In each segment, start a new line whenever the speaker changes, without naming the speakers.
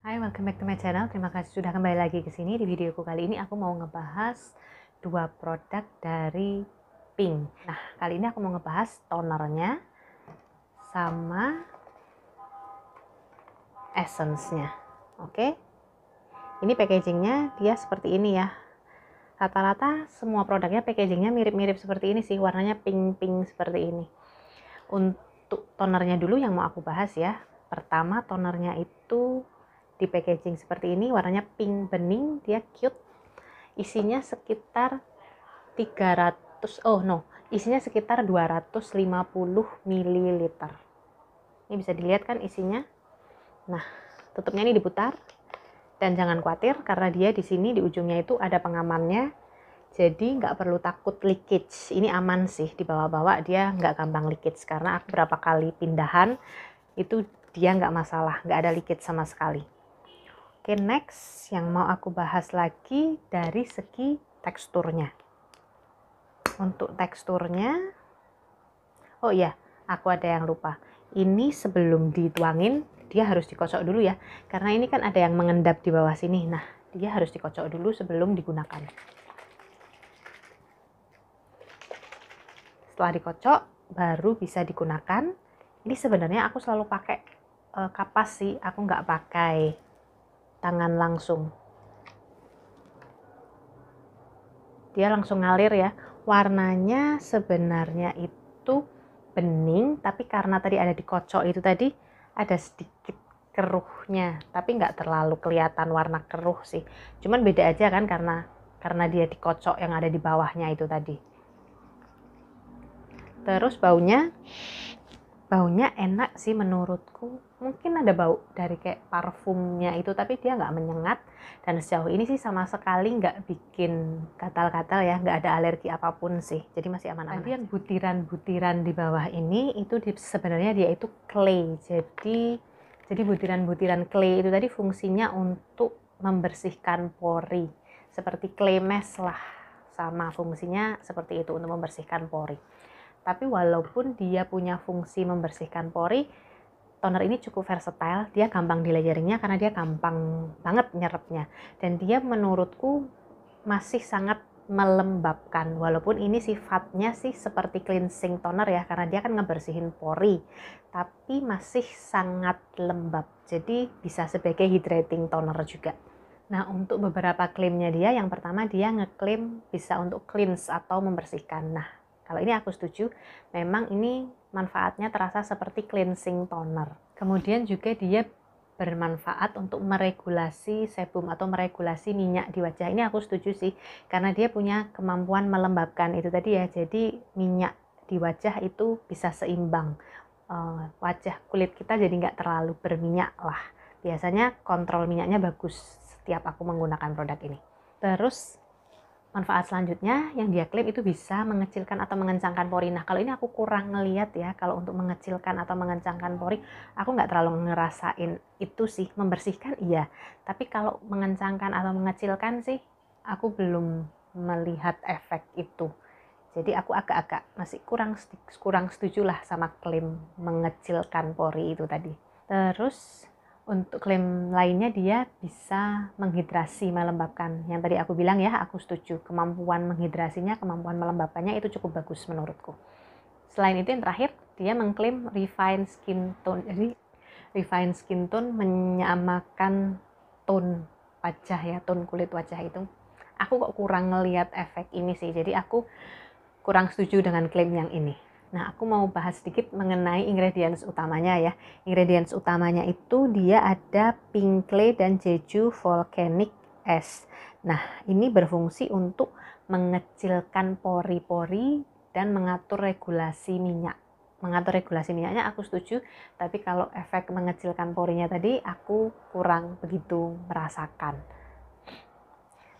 Hai, welcome back to my channel. Terima kasih sudah kembali lagi ke sini. Di videoku kali ini aku mau ngebahas dua produk dari Pink. Nah, kali ini aku mau ngebahas tonernya sama essence-nya. Oke. Ini packagingnya dia seperti ini ya. Rata-rata semua produknya packagingnya mirip-mirip seperti ini sih. Warnanya pink-pink seperti ini. Untuk tonernya dulu yang mau aku bahas ya. Pertama, tonernya itu di packaging seperti ini, warnanya pink bening, dia cute. Isinya sekitar 300, isinya sekitar 250 ml. Ini bisa dilihat kan isinya. Nah, tutupnya ini diputar. Dan jangan khawatir karena dia di sini di ujungnya itu ada pengamannya. Jadi nggak perlu takut leakage. Ini aman sih, dibawa-bawa dia nggak gampang leakage. Karena aku berapa kali pindahan, itu dia nggak masalah, nggak ada leakage sama sekali. Oke, next yang mau aku bahas lagi dari segi teksturnya. Untuk teksturnya, oh iya, aku ada yang lupa. Ini sebelum dituangin, dia harus dikocok dulu ya. Karena ini kan ada yang mengendap di bawah sini. Nah, dia harus dikocok dulu sebelum digunakan. Setelah dikocok, baru bisa digunakan. Ini sebenarnya aku selalu pakai kapas sih, aku nggak pakai tangan langsung. Dia langsung ngalir ya. Warnanya sebenarnya itu bening, tapi karena tadi ada dikocok itu tadi ada sedikit keruhnya, tapi nggak terlalu kelihatan warna keruh sih. Cuman beda aja kan karena dia dikocok yang ada di bawahnya itu tadi. Terus baunya enak sih menurutku. Mungkin ada bau dari kayak parfumnya itu, tapi dia nggak menyengat. Dan sejauh ini sih sama sekali nggak bikin gatal-gatal ya, nggak ada alergi apapun sih. Jadi masih aman-aman. Tadi yang butiran-butiran di bawah ini itu sebenarnya dia itu clay. Jadi butiran-butiran clay itu tadi fungsinya untuk membersihkan pori. Seperti clay mask lah, sama fungsinya seperti itu untuk membersihkan pori. Tapi walaupun dia punya fungsi membersihkan pori, toner ini cukup versatile. Dia gampang di layeringnya karena dia gampang banget nyerapnya. Dan dia menurutku masih sangat melembabkan. Walaupun ini sifatnya sih seperti cleansing toner ya, karena dia kan ngebersihin pori. Tapi masih sangat lembab. Jadi bisa sebagai hydrating toner juga. Nah, untuk beberapa klaimnya dia, yang pertama dia ngeklaim bisa untuk cleanse atau membersihkan. Nah, kalau ini aku setuju, memang ini manfaatnya terasa seperti cleansing toner. Kemudian juga dia bermanfaat untuk meregulasi sebum atau meregulasi minyak di wajah. Ini aku setuju sih, karena dia punya kemampuan melembabkan itu tadi ya. Jadi minyak di wajah itu bisa seimbang. Wajah kulit kita jadi nggak terlalu berminyak lah. Biasanya kontrol minyaknya bagus setiap aku menggunakan produk ini. Terus manfaat selanjutnya yang dia klaim itu bisa mengecilkan atau mengencangkan pori. Nah, kalau ini aku kurang ngeliat ya, kalau untuk mengecilkan atau mengencangkan pori, aku nggak terlalu ngerasain itu sih. Membersihkan iya, tapi kalau mengencangkan atau mengecilkan sih, aku belum melihat efek itu. Jadi aku agak-agak masih kurang setuju lah sama klaim mengecilkan pori itu tadi. Terus untuk klaim lainnya dia bisa menghidrasi, melembabkan. Yang tadi aku bilang ya, aku setuju. Kemampuan menghidrasinya, kemampuan melembabkannya itu cukup bagus menurutku. Selain itu yang terakhir, dia mengklaim refined skin tone. Jadi refined skin tone menyamakan tone wajah ya, tone kulit wajah itu. Aku kok kurang ngelihat efek ini sih. Jadi aku kurang setuju dengan klaim yang ini. Nah, aku mau bahas sedikit mengenai ingredients utamanya ya. Ingredients utamanya itu dia ada pink clay dan jeju volcanic ash. Nah, ini berfungsi untuk mengecilkan pori-pori dan mengatur regulasi minyak. Mengatur regulasi minyaknya aku setuju, tapi kalau efek mengecilkan porinya tadi aku kurang begitu merasakan.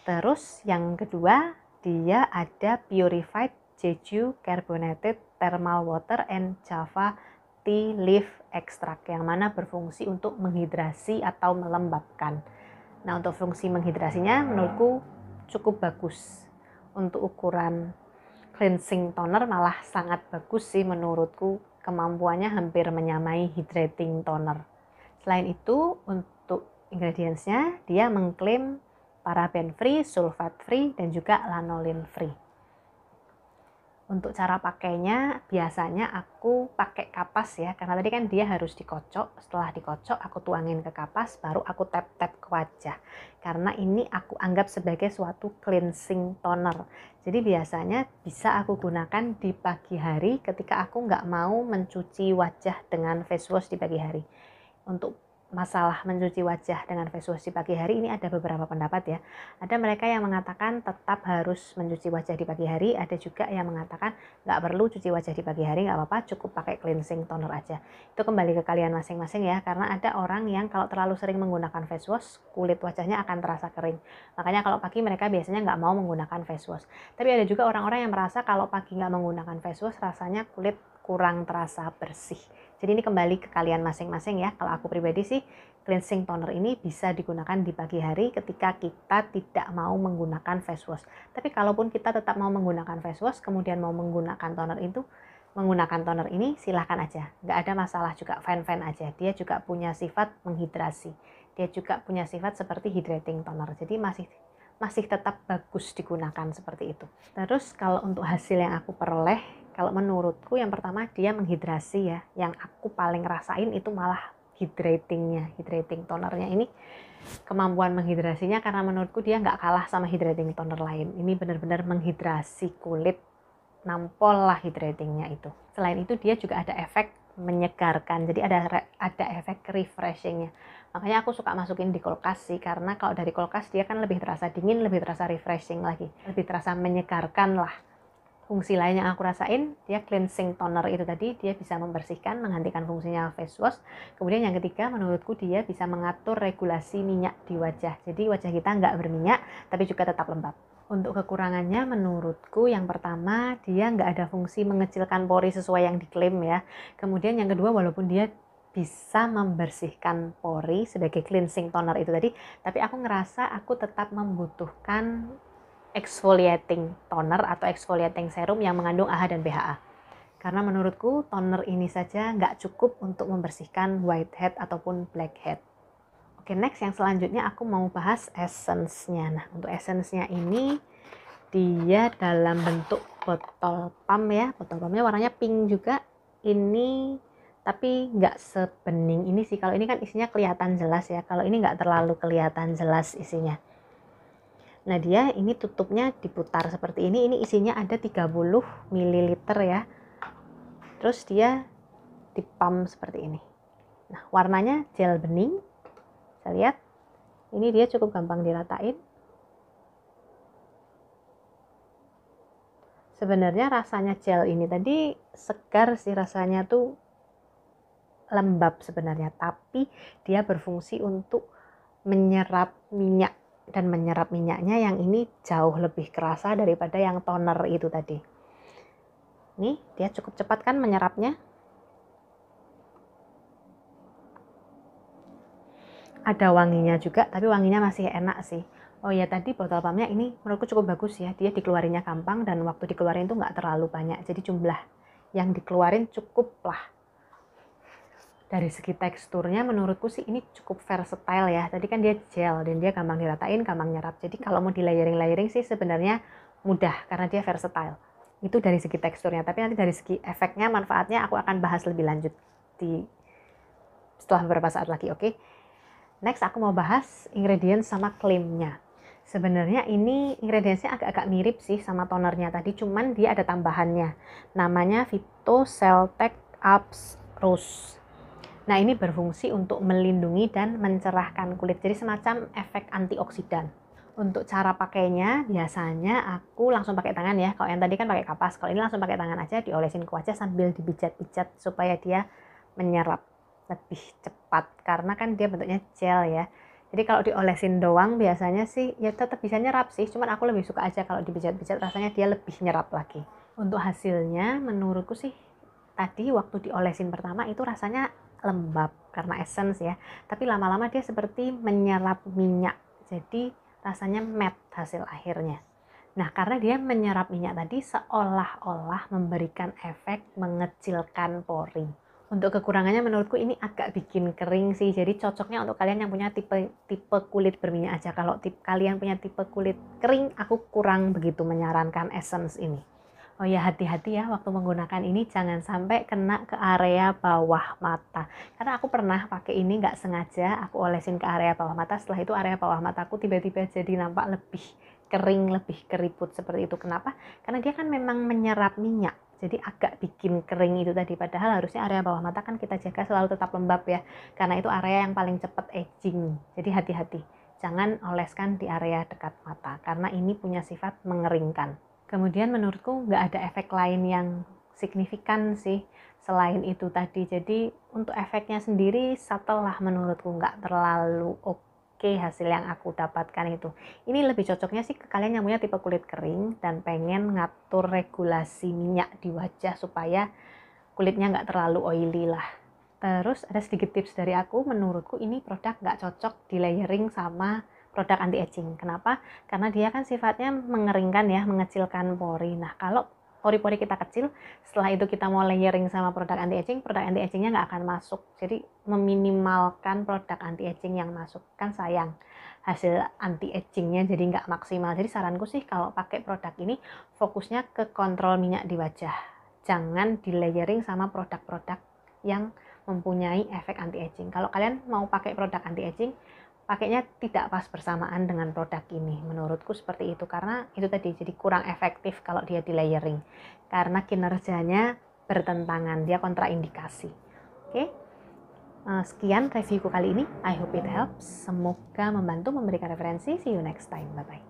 Terus yang kedua, dia ada purified Jeju carbonated thermal water and Java tea leaf extract yang mana berfungsi untuk menghidrasi atau melembabkan. Nah, untuk fungsi menghidrasinya menurutku cukup bagus. Untuk ukuran cleansing toner malah sangat bagus sih menurutku. Kemampuannya hampir menyamai hydrating toner. Selain itu, untuk ingredients-nya, dia mengklaim paraben free, sulfat free, dan juga lanolin free. Untuk cara pakainya, biasanya aku pakai kapas ya, karena tadi kan dia harus dikocok. Setelah dikocok, aku tuangin ke kapas, baru aku tap-tap ke wajah. Karena ini aku anggap sebagai suatu cleansing toner. Jadi biasanya bisa aku gunakan di pagi hari ketika aku nggak mau mencuci wajah dengan face wash di pagi hari. Untuk masalah mencuci wajah dengan face wash di pagi hari ini ada beberapa pendapat ya. Ada mereka yang mengatakan tetap harus mencuci wajah di pagi hari, ada juga yang mengatakan nggak perlu cuci wajah di pagi hari, nggak apa-apa, cukup pakai cleansing toner aja. Itu kembali ke kalian masing-masing ya, karena ada orang yang kalau terlalu sering menggunakan face wash, kulit wajahnya akan terasa kering. Makanya kalau pagi mereka biasanya nggak mau menggunakan face wash. Tapi ada juga orang-orang yang merasa kalau pagi nggak menggunakan face wash, rasanya kulit kurang terasa bersih. Jadi ini kembali ke kalian masing-masing ya. Kalau aku pribadi sih, cleansing toner ini bisa digunakan di pagi hari ketika kita tidak mau menggunakan face wash. Tapi kalaupun kita tetap mau menggunakan face wash, kemudian mau menggunakan toner ini silahkan aja. Nggak ada masalah juga, fine-fine aja. Dia juga punya sifat menghidrasi. Dia juga punya sifat seperti hydrating toner. Jadi masih tetap bagus digunakan seperti itu. Terus kalau untuk hasil yang aku peroleh, kalau menurutku yang pertama dia menghidrasi ya. Yang aku paling rasain itu malah hydrating tonernya ini. Kemampuan menghidrasinya karena menurutku dia nggak kalah sama hydrating toner lain. Ini benar-benar menghidrasi kulit, nampol lah hydratingnya itu. Selain itu dia juga ada efek menyegarkan, jadi ada efek refreshingnya. Makanya aku suka masukin di kulkas sih, karena kalau dari kulkas dia kan lebih terasa dingin, lebih terasa refreshing lagi, lebih terasa menyegarkan lah. Fungsi lain yang aku rasain, dia cleansing toner itu tadi, dia bisa membersihkan, menggantikan fungsinya face wash. Kemudian yang ketiga, menurutku dia bisa mengatur regulasi minyak di wajah. Jadi wajah kita nggak berminyak, tapi juga tetap lembab. Untuk kekurangannya menurutku yang pertama, dia nggak ada fungsi mengecilkan pori sesuai yang diklaim ya. Kemudian yang kedua, walaupun dia bisa membersihkan pori sebagai cleansing toner itu tadi, tapi aku ngerasa aku tetap membutuhkan exfoliating toner atau exfoliating serum yang mengandung AHA dan BHA. Karena menurutku toner ini saja nggak cukup untuk membersihkan whitehead ataupun blackhead. Oke, next yang selanjutnya aku mau bahas essence-nya. Nah, untuk essence-nya ini dia dalam bentuk botol pump ya. Botol pumpnya warnanya pink juga. Ini tapi nggak sebening ini sih. Kalau ini kan isinya kelihatan jelas ya. Kalau ini nggak terlalu kelihatan jelas isinya. Nah dia ini tutupnya diputar seperti ini isinya ada 30 ml ya. Terus dia dipump seperti ini. Nah warnanya gel bening, saya lihat ini dia cukup gampang diratain. Sebenarnya rasanya gel ini tadi segar sih, rasanya tuh lembab sebenarnya, tapi dia berfungsi untuk menyerap minyak. Dan menyerap minyaknya yang ini jauh lebih kerasa daripada yang toner itu tadi. Nih, dia cukup cepat kan menyerapnya. Ada wanginya juga, tapi wanginya masih enak sih. Oh ya, tadi botol pumpnya ini menurutku cukup bagus ya. Dia dikeluarinnya gampang dan waktu dikeluarin itu nggak terlalu banyak. Jadi jumlah yang dikeluarin cukup lah. Dari segi teksturnya menurutku sih ini cukup versatile ya. Tadi kan dia gel dan dia gampang diratain, gampang nyerap. Jadi kalau mau di layering sih sebenarnya mudah karena dia versatile. Itu dari segi teksturnya. Tapi nanti dari segi efeknya, manfaatnya aku akan bahas lebih lanjut setelah beberapa saat lagi, oke? Next aku mau bahas ingredients sama klaimnya. Sebenarnya ini ingredientsnya agak-agak mirip sih sama tonernya tadi, cuman dia ada tambahannya. Namanya Phytoceltec Alps Rose. Nah ini berfungsi untuk melindungi dan mencerahkan kulit, jadi semacam efek antioksidan. Untuk cara pakainya biasanya aku langsung pakai tangan ya. Kalau yang tadi kan pakai kapas, kalau ini langsung pakai tangan aja, diolesin ke wajah sambil dipijat-pijat supaya dia menyerap lebih cepat karena kan dia bentuknya gel ya. Jadi kalau diolesin doang biasanya sih ya tetap bisa nyerap sih, cuman aku lebih suka aja kalau dipijat-pijat, rasanya dia lebih nyerap lagi. Untuk hasilnya menurutku sih tadi waktu diolesin pertama itu rasanya lembab karena essence ya, tapi lama-lama dia seperti menyerap minyak, jadi rasanya matte hasil akhirnya. Nah karena dia menyerap minyak tadi seolah-olah memberikan efek mengecilkan pori. Untuk kekurangannya menurutku ini agak bikin kering sih. Jadi cocoknya untuk kalian yang punya tipe kulit berminyak aja. Kalau kalian punya tipe kulit kering, aku kurang begitu menyarankan essence ini. Oh ya, hati-hati ya waktu menggunakan ini, jangan sampai kena ke area bawah mata. Karena aku pernah pakai ini nggak sengaja, aku olesin ke area bawah mata. Setelah itu area bawah mataku tiba-tiba jadi nampak lebih kering, lebih keriput seperti itu. Kenapa? Karena dia kan memang menyerap minyak. Jadi agak bikin kering itu tadi. Padahal harusnya area bawah mata kan kita jaga selalu tetap lembab ya. Karena itu area yang paling cepat aging. Jadi hati-hati. Jangan oleskan di area dekat mata. Karena ini punya sifat mengeringkan. Kemudian menurutku nggak ada efek lain yang signifikan sih selain itu tadi. Jadi untuk efeknya sendiri subtle lah menurutku, nggak terlalu oke hasil yang aku dapatkan itu. Ini lebih cocoknya sih ke kalian yang punya tipe kulit kering dan pengen ngatur regulasi minyak di wajah supaya kulitnya nggak terlalu oily lah. Terus ada sedikit tips dari aku, menurutku ini produk nggak cocok di layering sama produk anti-aging. Kenapa? Karena dia kan sifatnya mengeringkan ya, mengecilkan pori. Nah, kalau pori-pori kita kecil, setelah itu kita mau layering sama produk anti-agingnya nggak akan masuk. Jadi meminimalkan produk anti-aging yang masuk. Kan sayang hasil anti-agingnya jadi nggak maksimal. Jadi saranku sih kalau pakai produk ini, fokusnya ke kontrol minyak di wajah. Jangan di layering sama produk-produk yang mempunyai efek anti-aging. Kalau kalian mau pakai produk anti-aging, pakainya tidak pas bersamaan dengan produk ini. Menurutku seperti itu, karena itu tadi jadi kurang efektif kalau dia di layering. Karena kinerjanya bertentangan, dia kontraindikasi. Oke, sekian reviewku kali ini. I hope it helps. Semoga membantu memberikan referensi. See you next time. Bye-bye.